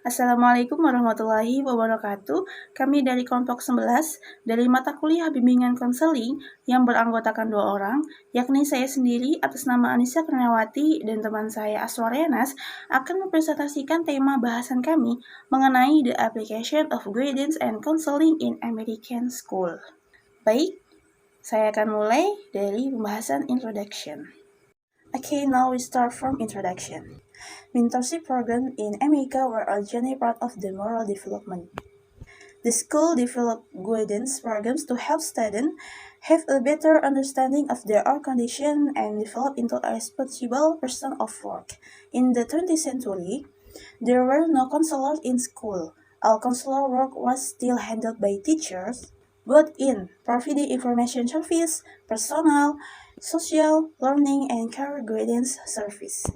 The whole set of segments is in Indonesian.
Assalamualaikum warahmatullahi wabarakatuh. Kami dari kelompok 11 dari mata kuliah bimbingan konseling yang beranggotakan 2 orang, yakni saya sendiri atas nama Anissa Kurniawati dan teman saya Aswarenas akan mempresentasikan tema bahasan kami mengenai the application of guidance and counseling in American school. Baik, saya akan mulai dari pembahasan introduction. Okay, now we start from introduction. Mentorship programs in America were originally part of the moral development. The school developed guidance programs to help students have a better understanding of their own condition and develop into a responsible person of work. In the 20th century, there were no counselors in school. All counselor work was still handled by teachers, both in providing information service, personal, social, learning, and career guidance service.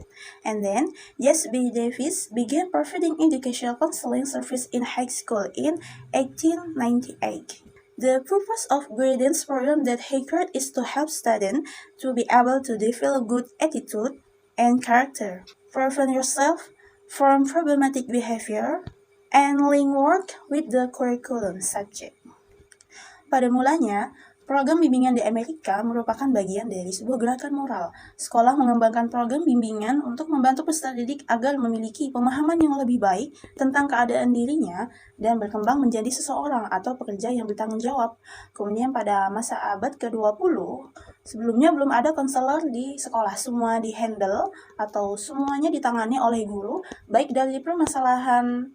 And then, Jesse B. Davis began providing educational counseling service in high school in 1898. The purpose of guidance program that he created is to help students to be able to develop good attitude and character, prevent yourself from problematic behavior, and link work with the curriculum subject. Pada mulanya, program bimbingan di Amerika merupakan bagian dari sebuah gerakan moral. Sekolah mengembangkan program bimbingan untuk membantu peserta didik agar memiliki pemahaman yang lebih baik tentang keadaan dirinya dan berkembang menjadi seseorang atau pekerja yang bertanggung jawab. Kemudian pada masa abad ke-20, sebelumnya belum ada konselor di sekolah, semua di-handle atau semuanya ditangani oleh guru, baik dari permasalahan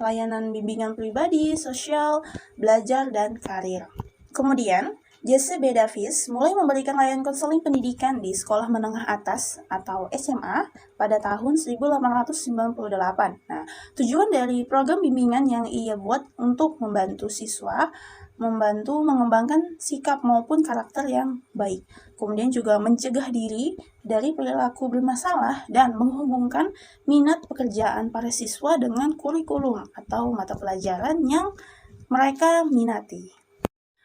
layanan bimbingan pribadi, sosial, belajar, dan karir. Kemudian, Jesse B. Davis mulai memberikan layanan konseling pendidikan di sekolah menengah atas atau SMA pada tahun 1898. Nah, tujuan dari program bimbingan yang ia buat untuk membantu siswa membantu mengembangkan sikap maupun karakter yang baik. Kemudian juga mencegah diri dari perilaku bermasalah dan menghubungkan minat pekerjaan para siswa dengan kurikulum atau mata pelajaran yang mereka minati.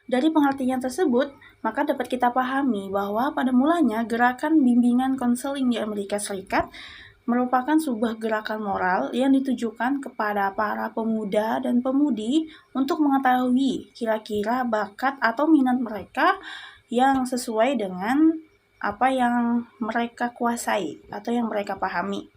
Dari pengertian tersebut, maka dapat kita pahami bahwa pada mulanya gerakan bimbingan konseling di Amerika Serikat merupakan sebuah gerakan moral yang ditujukan kepada para pemuda dan pemudi untuk mengetahui kira-kira bakat atau minat mereka yang sesuai dengan apa yang mereka kuasai atau yang mereka pahami.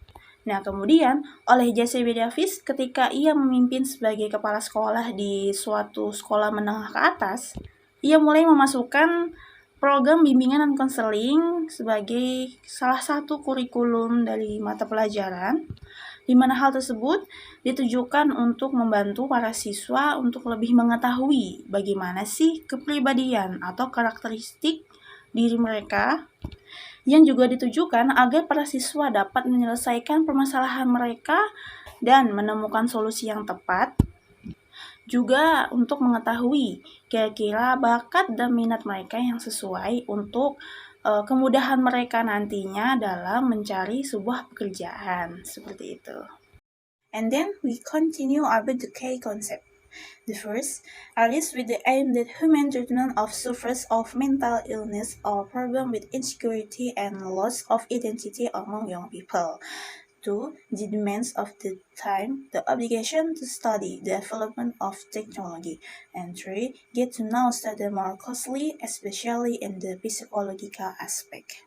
Nah, kemudian oleh Jesse B. Davis ketika ia memimpin sebagai kepala sekolah di suatu sekolah menengah ke atas, ia mulai memasukkan program bimbingan dan konseling sebagai salah satu kurikulum dari mata pelajaran, di mana hal tersebut ditujukan untuk membantu para siswa untuk lebih mengetahui bagaimana sih kepribadian atau karakteristik diri mereka, yang juga ditujukan agar para siswa dapat menyelesaikan permasalahan mereka dan menemukan solusi yang tepat, juga untuk mengetahui kira-kira bakat dan minat mereka yang sesuai untuk kemudahan mereka nantinya dalam mencari sebuah pekerjaan, seperti itu. And then we continue about the key concept. The first, is with the aim that human treatment of sufferers of mental illness or problem with insecurity and loss of identity among young people. 2. The demands of the time, the obligation to study the development of technology. And 3. Get to know study more closely, especially in the psychological aspect.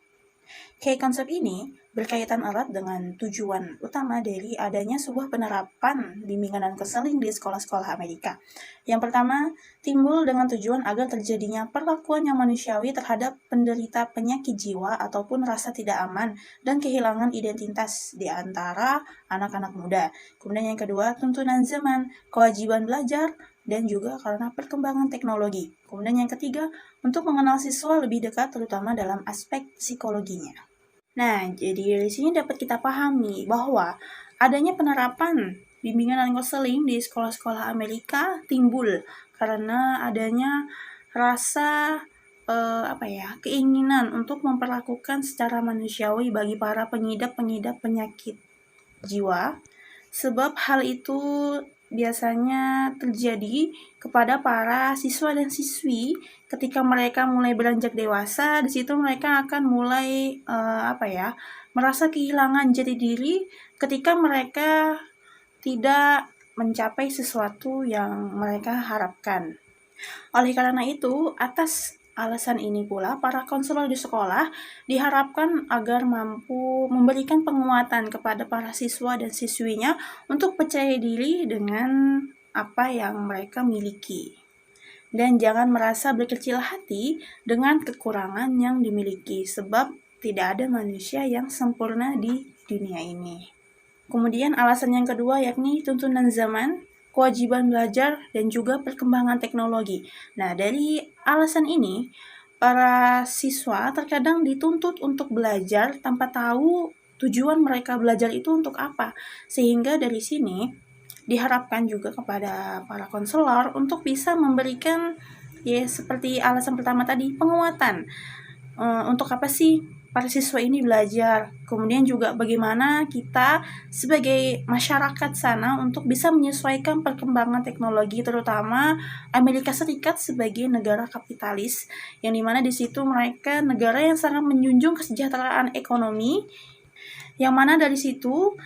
Konsep ini berkaitan erat dengan tujuan utama dari adanya sebuah penerapan bimbingan dan konseling di sekolah-sekolah Amerika. Yang pertama, timbul dengan tujuan agar terjadinya perlakuan yang manusiawi terhadap penderita penyakit jiwa ataupun rasa tidak aman dan kehilangan identitas di antara anak-anak muda. Kemudian yang kedua, tuntunan zaman, kewajiban belajar, dan juga karena perkembangan teknologi. Kemudian yang ketiga, untuk mengenal siswa lebih dekat terutama dalam aspek psikologinya. Nah, jadi dari sini dapat kita pahami bahwa adanya penerapan bimbingan dan konseling di sekolah-sekolah Amerika timbul karena adanya rasa keinginan untuk memperlakukan secara manusiawi bagi para pengidap-pengidap penyakit jiwa, sebab hal itu biasanya terjadi kepada para siswa dan siswi ketika mereka mulai beranjak dewasa. Di situ mereka akan mulai merasa kehilangan jati diri ketika mereka tidak mencapai sesuatu yang mereka harapkan. Oleh karena itu, atas alasan ini pula, para konselor di sekolah diharapkan agar mampu memberikan penguatan kepada para siswa dan siswinya untuk percaya diri dengan apa yang mereka miliki. Dan jangan merasa berkecil hati dengan kekurangan yang dimiliki, sebab tidak ada manusia yang sempurna di dunia ini. Kemudian alasan yang kedua yakni tuntunan zaman, kewajiban belajar, dan juga perkembangan teknologi. Nah, dari alasan ini, para siswa terkadang dituntut untuk belajar tanpa tahu tujuan mereka belajar itu untuk apa. Sehingga dari sini diharapkan juga kepada para konselor untuk bisa memberikan ya seperti alasan pertama tadi, penguatan. Untuk apa sih para siswa ini belajar? Kemudian juga bagaimana kita sebagai masyarakat sana untuk bisa menyesuaikan perkembangan teknologi, terutama Amerika Serikat sebagai negara kapitalis, yang dimana di situ mereka negara yang sangat menjunjung kesejahteraan ekonomi, yang mana dari situ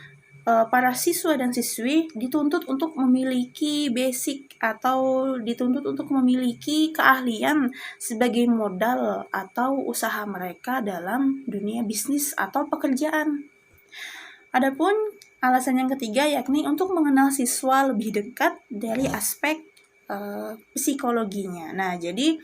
para siswa dan siswi dituntut untuk memiliki basic atau dituntut untuk memiliki keahlian sebagai modal atau usaha mereka dalam dunia bisnis atau pekerjaan. Adapun alasan yang ketiga yakni untuk mengenal siswa lebih dekat dari aspek psikologinya. Nah, jadi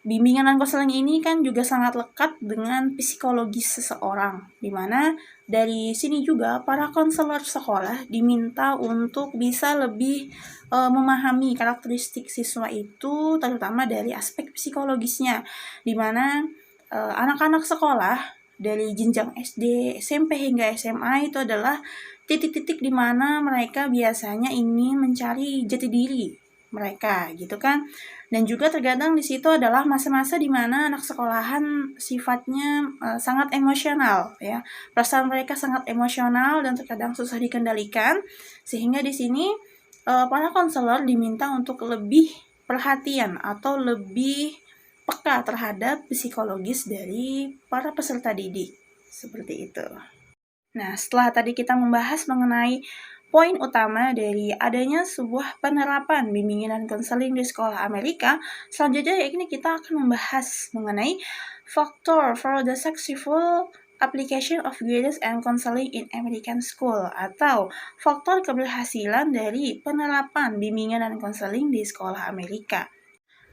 bimbingan dan konseling ini kan juga sangat lekat dengan psikologis seseorang, di mana dari sini juga para konselor sekolah diminta untuk bisa lebih memahami karakteristik siswa itu, terutama dari aspek psikologisnya, di mana anak-anak sekolah dari jenjang SD, SMP hingga SMA itu adalah titik-titik di mana mereka biasanya ingin mencari jati diri mereka, gitu kan. Dan juga terkadang di situ adalah masa-masa di mana anak sekolahan sifatnya sangat emosional, ya. Perasaan mereka sangat emosional dan terkadang susah dikendalikan, sehingga di sini para konselor diminta untuk lebih perhatian atau lebih peka terhadap psikologis dari para peserta didik, seperti itu. Nah, setelah tadi kita membahas mengenai poin utama dari adanya sebuah penerapan bimbingan dan konseling di sekolah Amerika, selanjutnya yakni kita akan membahas mengenai factor for the successful application of guidance and counseling in American school, atau faktor keberhasilan dari penerapan bimbingan dan konseling di sekolah Amerika.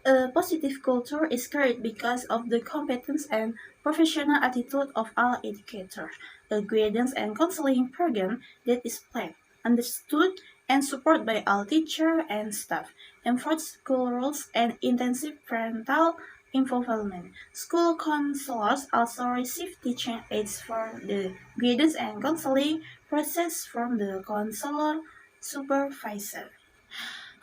A positive culture is created because of the competence and professional attitude of all educators. A guidance and counseling program that is planned, understood, and supported by all teachers and staff, enforce school rules and intensive parental involvement. School counselors also receive teaching aids for the guidance and counseling process from the counselor supervisor.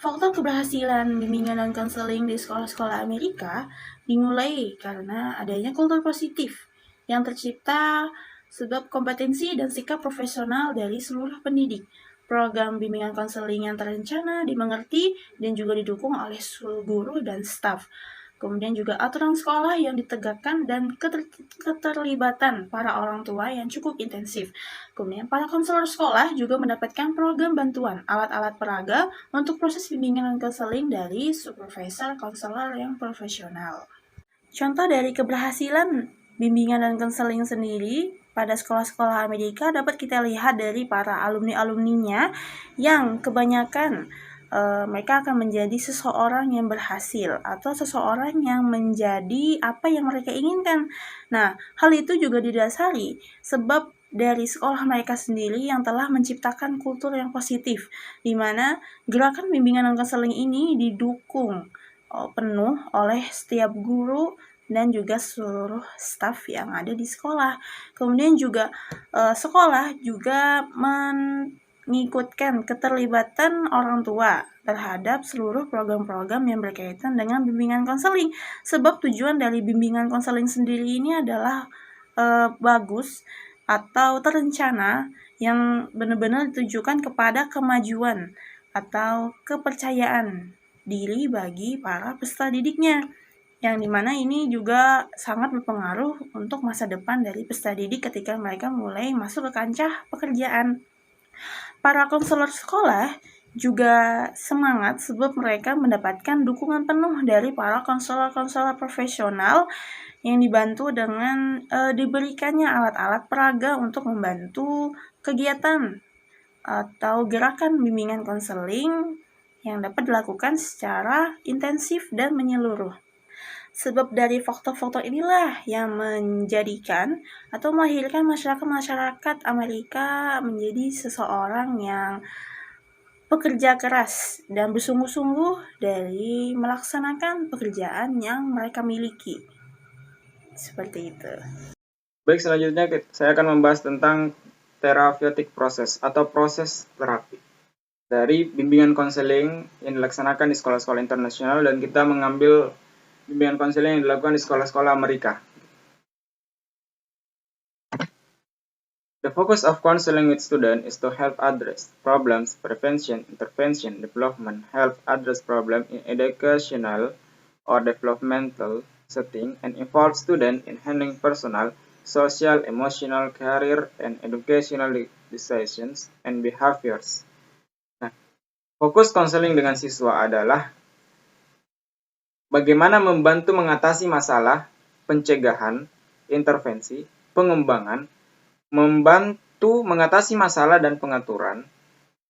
Faktor keberhasilan bimbingan dan konseling di sekolah-sekolah Amerika dimulai karena adanya kultur positif yang tercipta sebab kompetensi dan sikap profesional dari seluruh pendidik. Program bimbingan konseling yang terencana, dimengerti, dan juga didukung oleh seluruh guru dan staf. Kemudian juga aturan sekolah yang ditegakkan dan keterlibatan para orang tua yang cukup intensif. Kemudian para konselor sekolah juga mendapatkan program bantuan alat-alat peraga untuk proses bimbingan dan konseling dari supervisor konselor yang profesional. Contoh dari keberhasilan bimbingan dan konseling sendiri pada sekolah-sekolah Amerika dapat kita lihat dari para alumni-alumninya yang kebanyakan mereka akan menjadi seseorang yang berhasil atau seseorang yang menjadi apa yang mereka inginkan. Nah, hal itu juga didasari sebab dari sekolah mereka sendiri yang telah menciptakan kultur yang positif, di mana gerakan bimbingan dan konseling ini didukung penuh oleh setiap guru dan juga seluruh staf yang ada di sekolah. Kemudian juga sekolah juga mengikutkan keterlibatan orang tua terhadap seluruh program-program yang berkaitan dengan bimbingan konseling. Sebab tujuan dari bimbingan konseling sendiri ini adalah bagus atau terencana yang benar-benar ditujukan kepada kemajuan atau kepercayaan diri bagi para peserta didiknya, yang dimana ini juga sangat berpengaruh untuk masa depan dari peserta didik ketika mereka mulai masuk ke kancah pekerjaan. Para konselor sekolah juga semangat sebab mereka mendapatkan dukungan penuh dari para konselor-konselor profesional yang dibantu dengan diberikannya alat-alat peraga untuk membantu kegiatan atau gerakan bimbingan konseling yang dapat dilakukan secara intensif dan menyeluruh. Sebab dari faktor-faktor inilah yang menjadikan atau melahirkan masyarakat Amerika menjadi seseorang yang bekerja keras dan bersungguh-sungguh dari melaksanakan pekerjaan yang mereka miliki. Seperti itu. Baik, selanjutnya saya akan membahas tentang therapeutic process atau proses terapi dari bimbingan konseling yang dilaksanakan di sekolah-sekolah internasional, dan kita mengambil bimbingan konseling yang dilakukan di sekolah-sekolah Amerika. The focus of counseling with students is to help address problems, prevention, intervention, development, help address problems in educational or developmental setting, and involve students in handling personal, social, emotional, career, and educational decisions and behaviors. Nah, fokus konseling dengan siswa adalah bagaimana membantu mengatasi masalah, pencegahan, intervensi, pengembangan, membantu mengatasi masalah dan pengaturan,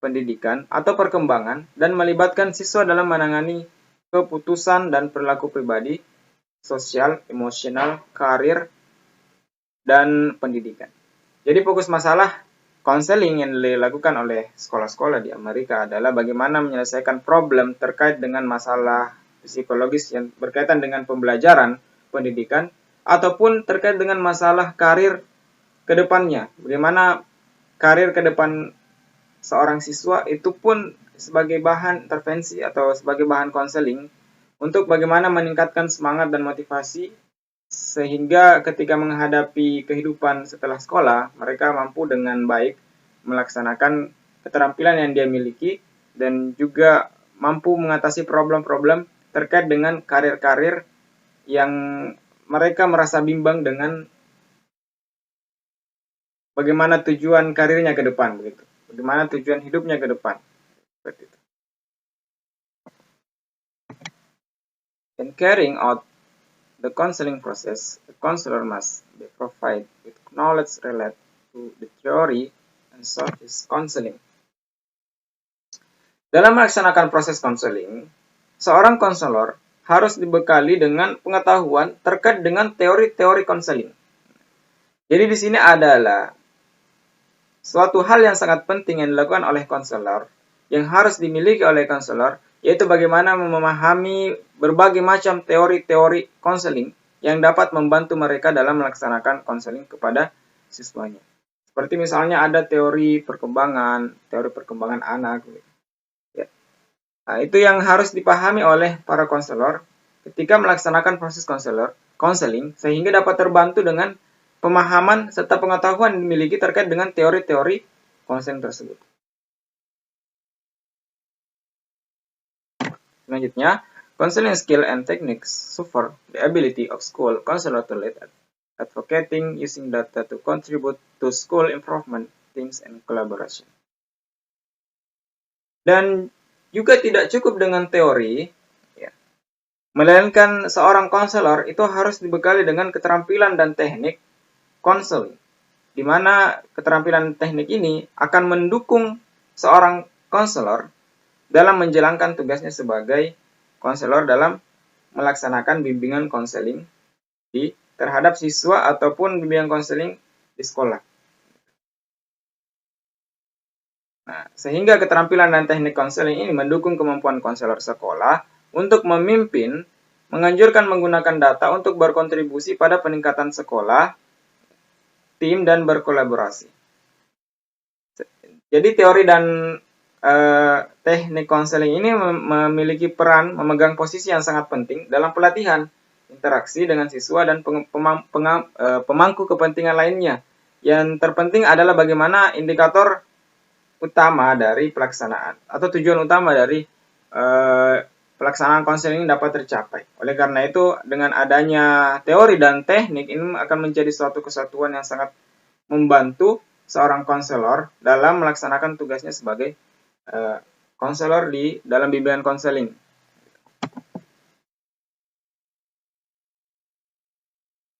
pendidikan atau perkembangan, dan melibatkan siswa dalam menangani keputusan dan perilaku pribadi, sosial, emosional, karir, dan pendidikan. Jadi fokus masalah konseling yang dilakukan oleh sekolah-sekolah di Amerika adalah bagaimana menyelesaikan problem terkait dengan masalah psikologis yang berkaitan dengan pembelajaran, pendidikan, ataupun terkait dengan masalah karir ke depannya. Bagaimana karir ke depan seorang siswa itu pun sebagai bahan intervensi atau sebagai bahan konseling untuk bagaimana meningkatkan semangat dan motivasi sehingga ketika menghadapi kehidupan setelah sekolah, mereka mampu dengan baik melaksanakan keterampilan yang dia miliki dan juga mampu mengatasi problem-problem terkait dengan karir-karir yang mereka merasa bimbang dengan bagaimana tujuan karirnya ke depan, begitu. Bagaimana tujuan hidupnya ke depan. Seperti itu. In carrying out the counseling process, the counselor must be provided with knowledge related to the theory and service counseling. Dalam melaksanakan proses counseling, seorang konselor harus dibekali dengan pengetahuan terkait dengan teori-teori counseling. Jadi di sini adalah suatu hal yang sangat penting yang dilakukan oleh konselor, yang harus dimiliki oleh konselor, yaitu bagaimana memahami berbagai macam teori-teori konseling yang dapat membantu mereka dalam melaksanakan konseling kepada siswanya. Seperti misalnya ada teori perkembangan anak. Ya. Nah, itu yang harus dipahami oleh para konselor ketika melaksanakan proses konseling, sehingga dapat terbantu dengan pemahaman serta pengetahuan yang dimiliki terkait dengan teori-teori konseling tersebut. Selanjutnya, counseling skill and techniques suffer the ability of school counselor to lead advocating using data to contribute to school improvement teams and collaboration. Dan juga tidak cukup dengan teori, ya, melainkan seorang konselor itu harus dibekali dengan keterampilan dan teknik konseling, di mana keterampilan teknik ini akan mendukung seorang konselor dalam menjalankan tugasnya sebagai konselor dalam melaksanakan bimbingan konseling terhadap siswa ataupun bimbingan konseling di sekolah. Nah, sehingga keterampilan dan teknik konseling ini mendukung kemampuan konselor sekolah untuk memimpin, menganjurkan menggunakan data untuk berkontribusi pada peningkatan sekolah, tim, dan berkolaborasi. Jadi teori dan teknik konseling ini memiliki peran memegang posisi yang sangat penting dalam pelatihan, interaksi dengan siswa dan pemangku kepentingan lainnya. Yang terpenting adalah bagaimana indikator utama dari pelaksanaan atau tujuan utama dari pelaksanaan konseling dapat tercapai. Oleh karena itu, dengan adanya teori dan teknik ini akan menjadi suatu kesatuan yang sangat membantu seorang konselor dalam melaksanakan tugasnya sebagai konselor di dalam bimbingan konseling.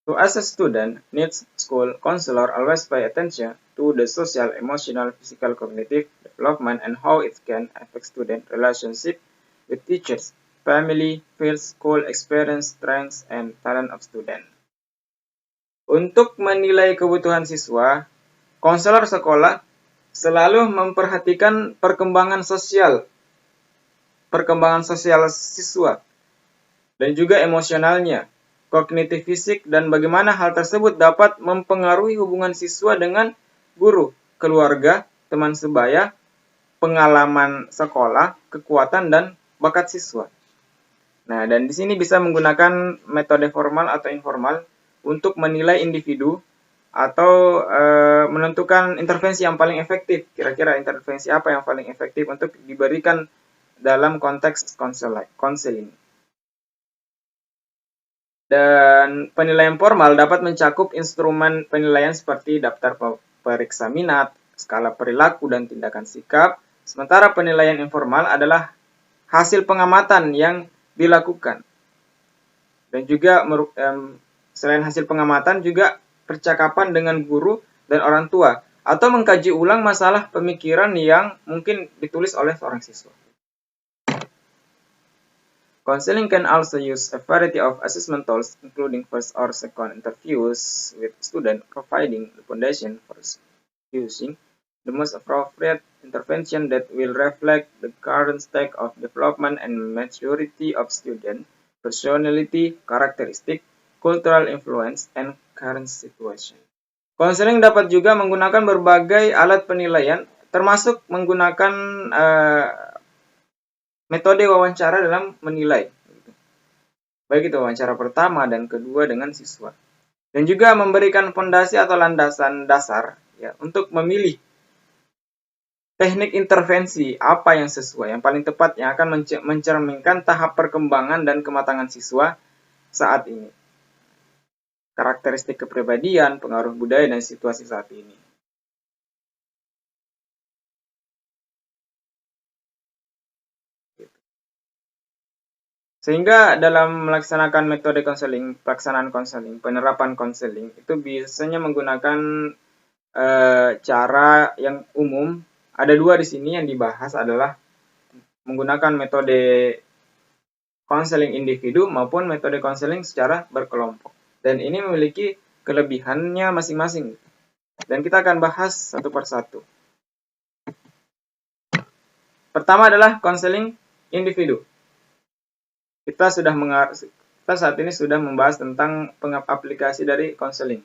So as a student needs school counselor always pay attention to the social, emotional, physical, cognitive development and how it can affect student relationship with teachers, family, fields, school experience, strengths, and talent of student. Untuk menilai kebutuhan siswa, konselor sekolah selalu memperhatikan perkembangan sosial siswa dan juga emosionalnya, kognitif fisik, dan bagaimana hal tersebut dapat mempengaruhi hubungan siswa dengan guru, keluarga, teman sebaya, pengalaman sekolah, kekuatan, dan bakat siswa. Nah, dan di sini bisa menggunakan metode formal atau informal untuk menilai individu atau menentukan intervensi yang paling efektif. Kira-kira intervensi apa yang paling efektif untuk diberikan dalam konteks konseling. Dan penilaian formal dapat mencakup instrumen penilaian seperti daftar periksa minat, skala perilaku, dan tindakan sikap. Sementara penilaian informal adalah hasil pengamatan yang dilakukan. Dan juga selain hasil pengamatan juga percakapan dengan guru dan orang tua atau mengkaji ulang masalah pemikiran yang mungkin ditulis oleh seorang siswa. Counseling can also use a variety of assessment tools, including first or second interviews with students, providing the foundation for choosing the most appropriate intervention that will reflect the current state of development and maturity of student, personality, characteristic, cultural influence, and current situation. Counseling dapat juga menggunakan berbagai alat penilaian, termasuk menggunakan metode wawancara dalam menilai. Baik itu wawancara pertama dan kedua dengan siswa. Dan juga memberikan fondasi atau landasan dasar ya, untuk memilih teknik intervensi apa yang sesuai, yang paling tepat yang akan mencerminkan tahap perkembangan dan kematangan siswa saat ini. Karakteristik kepribadian, pengaruh budaya, dan situasi saat ini. Sehingga dalam melaksanakan metode konseling, pelaksanaan konseling, penerapan konseling itu biasanya menggunakan cara yang umum. Ada dua di sini yang dibahas adalah menggunakan metode konseling individu maupun metode konseling secara berkelompok. Dan ini memiliki kelebihannya masing-masing. Dan kita akan bahas satu persatu. Pertama adalah konseling individu. Kita saat ini sudah membahas tentang aplikasi dari konseling.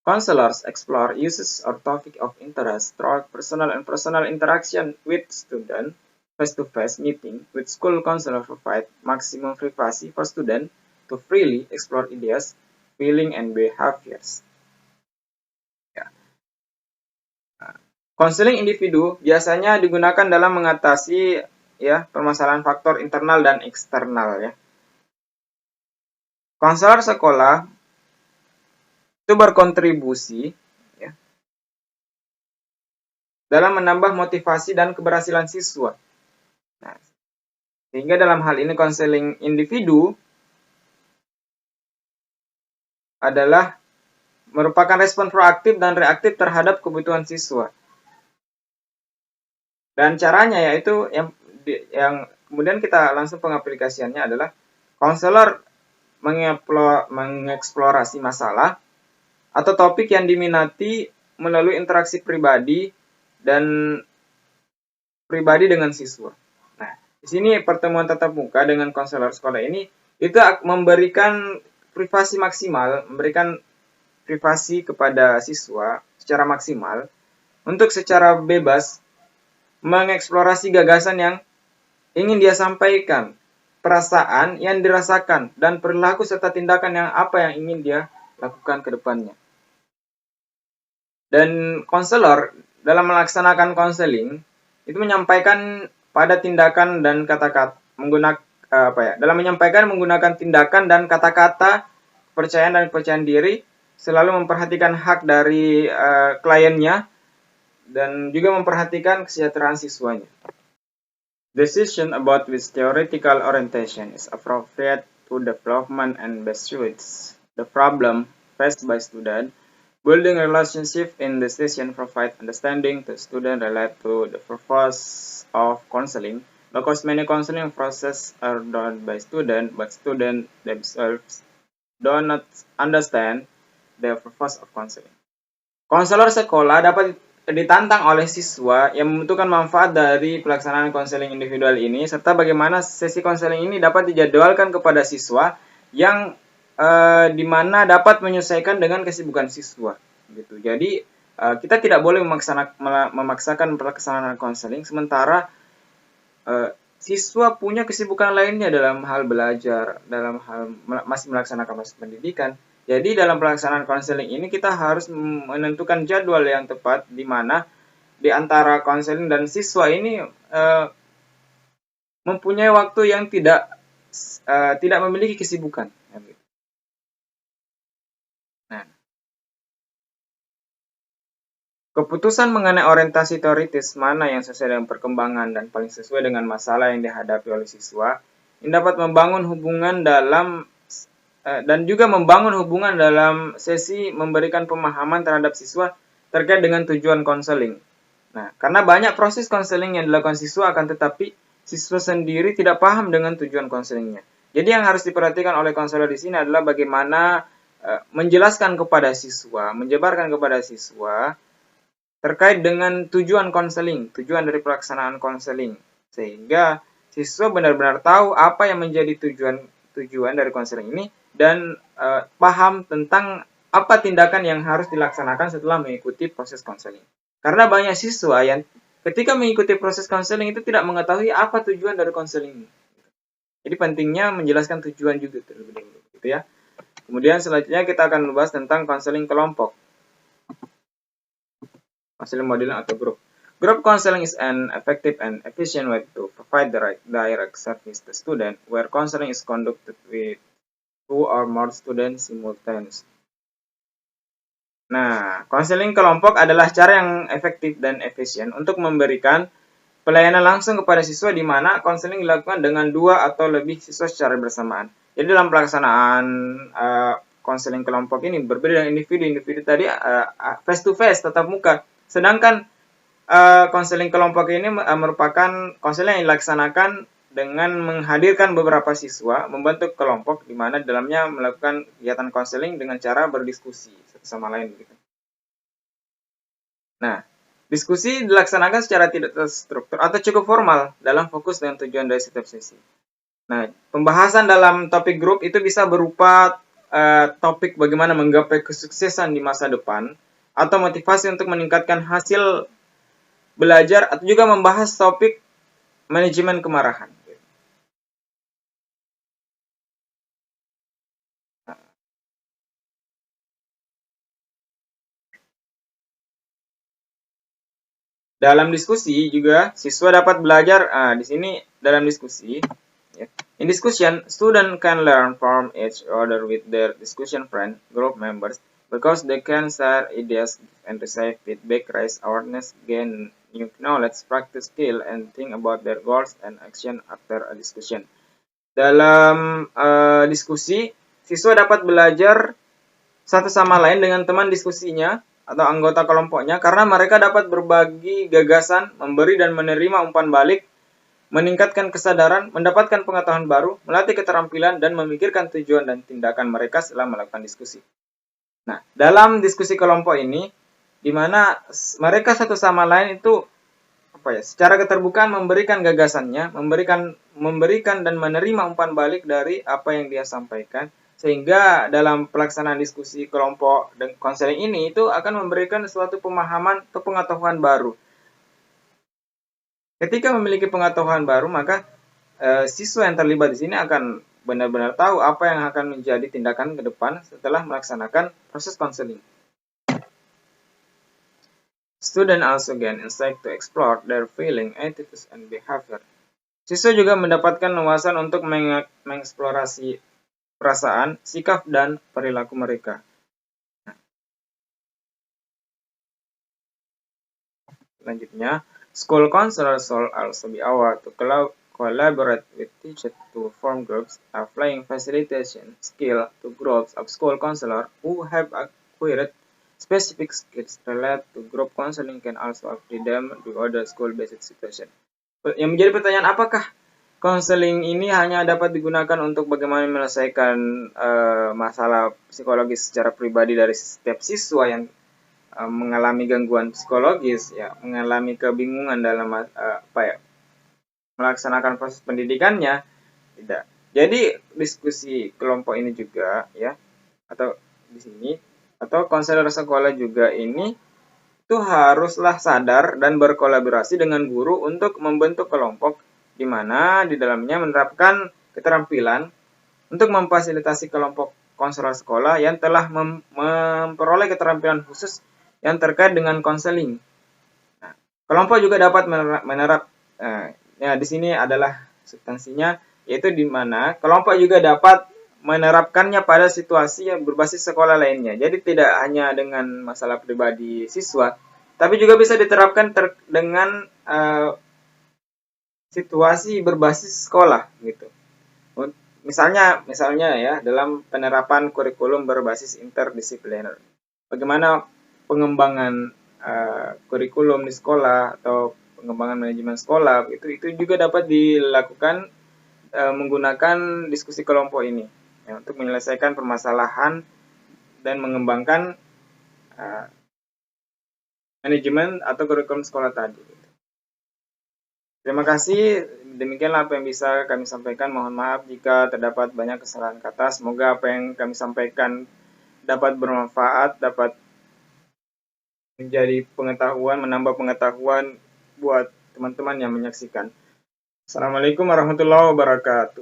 Counselors explore uses or topic of interest through personal interaction with student, face-to-face meeting with school counselor provide maximum privacy for student to freely explore ideas, feeling, and behaviors. Konseling individu biasanya digunakan dalam mengatasi permasalahan faktor internal dan eksternal ya. Konselor sekolah itu berkontribusi ya, dalam menambah motivasi dan keberhasilan siswa. Nah, sehingga dalam hal ini konseling individu adalah merupakan respon proaktif dan reaktif terhadap kebutuhan siswa. Dan caranya yaitu yang kemudian kita langsung pengaplikasiannya adalah konselor mengeksplorasi masalah atau topik yang diminati melalui interaksi pribadi dengan siswa. Nah, di sini pertemuan tatap muka dengan konselor sekolah ini itu memberikan privasi maksimal, memberikan privasi kepada siswa secara maksimal untuk secara bebas mengeksplorasi gagasan yang ingin dia sampaikan, perasaan yang dirasakan, dan perilaku serta tindakan yang ingin dia lakukan ke depannya. Dan konselor dalam melaksanakan konseling itu menyampaikan pada tindakan dan kata-kata menggunakan tindakan dan kata-kata kepercayaan dan kepercayaan diri selalu memperhatikan hak dari kliennya dan juga memperhatikan kesejahteraan siswanya. Decision about which theoretical orientation is appropriate to development and best suits the problem faced by student. Building relationship in the session provide understanding to student relate to the purpose of counseling, because many counseling processes are done by student, but students themselves do not understand the purpose of counseling. Konselor sekolah dapat ditantang oleh siswa yang membutuhkan manfaat dari pelaksanaan konseling individual ini, serta bagaimana sesi konseling ini dapat dijadwalkan kepada siswa yang di mana dapat menyesuaikan dengan kesibukan siswa. Gitu. Jadi kita tidak boleh memaksakan pelaksanaan konseling, sementara siswa punya kesibukan lainnya dalam hal belajar, dalam hal masih melaksanakan proses pendidikan. Jadi dalam pelaksanaan konseling ini kita harus menentukan jadwal yang tepat di mana di antara konseling dan siswa ini mempunyai waktu yang tidak memiliki kesibukan. Nah, keputusan mengenai orientasi teoritis mana yang sesuai dengan perkembangan dan paling sesuai dengan masalah yang dihadapi oleh siswa ini dapat membangun hubungan dalam dan juga membangun hubungan dalam sesi memberikan pemahaman terhadap siswa terkait dengan tujuan konseling. Nah, karena banyak proses konseling yang dilakukan siswa akan tetapi siswa sendiri tidak paham dengan tujuan konselingnya. Jadi yang harus diperhatikan oleh konselor di sini adalah bagaimana menjelaskan kepada siswa, menjabarkan kepada siswa terkait dengan tujuan konseling, tujuan dari pelaksanaan konseling, sehingga siswa benar-benar tahu apa yang menjadi tujuan dari konseling ini dan paham tentang apa tindakan yang harus dilaksanakan setelah mengikuti proses konseling. Karena banyak siswa yang ketika mengikuti proses konseling itu tidak mengetahui apa tujuan dari konseling ini. Jadi pentingnya menjelaskan tujuan juga terlebih dahulu, gitu ya. Kemudian selanjutnya kita akan membahas tentang konseling kelompok. Konseling modeling atau grup. Group counseling is an effective and efficient way to provide direct service to student, where counseling is conducted with 2 or more students simultaneously. Nah, konseling kelompok adalah cara yang efektif dan efisien untuk memberikan pelayanan langsung kepada siswa di mana konseling dilakukan dengan 2 atau lebih siswa secara bersamaan. Jadi dalam pelaksanaan konseling kelompok ini berbeda dengan individu tadi face to face, tatap muka. Sedangkan konseling kelompok ini merupakan konseling yang dilaksanakan dengan menghadirkan beberapa siswa membentuk kelompok di mana dalamnya melakukan kegiatan konseling dengan cara berdiskusi satu sama lain gitu. Nah, diskusi dilaksanakan secara tidak terstruktur atau cukup formal dalam fokus dengan tujuan dari setiap sesi. Nah, pembahasan dalam topik grup itu bisa berupa topik bagaimana menggapai kesuksesan di masa depan atau motivasi untuk meningkatkan hasil belajar atau juga membahas topik manajemen kemarahan. Dalam diskusi juga siswa dapat belajar di sini dalam diskusi. Ya. In discussion, student can learn from each other with their discussion friend, group members, because they can share ideas and receive feedback, raise awareness, gain new knowledge, practice skill, and think about their goals and action after a discussion. Dalam diskusi, siswa dapat belajar satu sama lain dengan teman diskusinya atau anggota kelompoknya karena mereka dapat berbagi gagasan, memberi dan menerima umpan balik, meningkatkan kesadaran, mendapatkan pengetahuan baru, melatih keterampilan, dan memikirkan tujuan dan tindakan mereka setelah melakukan diskusi. Nah, dalam diskusi kelompok ini, di mana mereka satu sama lain itu secara keterbukaan memberikan gagasannya, memberikan dan menerima umpan balik dari apa yang dia sampaikan, sehingga dalam pelaksanaan diskusi kelompok dan konseling ini itu akan memberikan suatu pemahaman atau pengetahuan baru. Ketika memiliki pengetahuan baru, maka siswa yang terlibat di sini akan benar-benar tahu apa yang akan menjadi tindakan ke depan setelah melaksanakan proses konseling. Student also gain insight to explore their feeling, attitudes, and behavior. Siswa juga mendapatkan wawasan untuk mengeksplorasi perasaan, sikap, dan perilaku mereka. Nah, Selanjutnya, school counselors should also be aware to collaborate with teachers to form groups, applying facilitation skill to groups of school counselors who have acquired specific skills related to group counseling can also apply them to other school-based situation. Yang menjadi pertanyaan, apakah konseling ini hanya dapat digunakan untuk bagaimana menyelesaikan masalah psikologis secara pribadi dari setiap siswa yang mengalami gangguan psikologis, ya, mengalami kebingungan dalam melaksanakan proses pendidikannya? Tidak. Jadi diskusi kelompok ini juga, ya, atau di sini, atau konselor sekolah juga ini itu haruslah sadar dan berkolaborasi dengan guru untuk membentuk kelompok di mana di dalamnya menerapkan keterampilan untuk memfasilitasi kelompok konselor sekolah yang telah memperoleh keterampilan khusus yang terkait dengan konseling. Nah, kelompok juga dapat ya di sini adalah substansinya, yaitu di mana kelompok juga dapat menerapkannya pada situasi yang berbasis sekolah lainnya. Jadi tidak hanya dengan masalah pribadi siswa, tapi juga bisa diterapkan dengan situasi berbasis sekolah gitu. Misalnya ya, dalam penerapan kurikulum berbasis interdisipliner. Bagaimana pengembangan kurikulum di sekolah atau pengembangan manajemen sekolah itu juga dapat dilakukan menggunakan diskusi kelompok ini, ya, untuk menyelesaikan permasalahan dan mengembangkan manajemen atau kurikulum sekolah tadi. Terima kasih. Demikianlah apa yang bisa kami sampaikan. Mohon maaf jika terdapat banyak kesalahan kata. Semoga apa yang kami sampaikan dapat bermanfaat, dapat menjadi pengetahuan, menambah pengetahuan buat teman-teman yang menyaksikan. Assalamualaikum warahmatullahi wabarakatuh.